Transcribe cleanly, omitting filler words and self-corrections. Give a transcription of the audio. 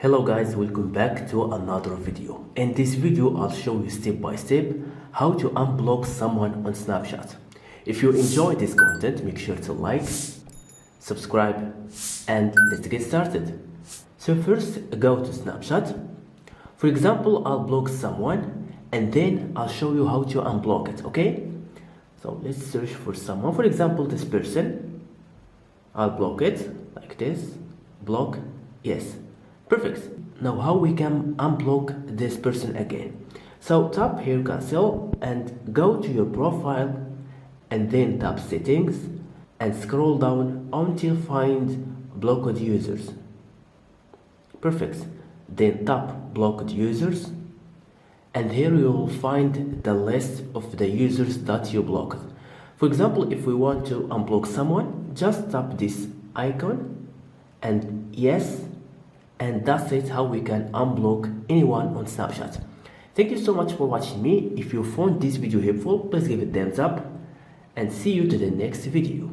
Hello guys, welcome back to another video. In this video I'll show you step by step how to unblock someone on Snapchat. If you enjoy this content, make sure to like, subscribe, and let's get started. So first, go to Snapchat. For example, I'll block someone and then I'll show you how to unblock it, okay? So let's search for someone. For example, this person. I'll block it like this. Block, yes. Perfect. Now how we can unblock this person again? So tap here cancel and go to your profile and then tap settings and scroll down until find blocked users. Perfect. Then tap blocked users and here you will find the list of the users that you blocked. For example, if we want to unblock someone, just tap this icon and yes, and that's it, how we can unblock anyone on Snapchat. Thank you so much for watching me. If you found this video helpful, please give it a thumbs up and see you to the next video.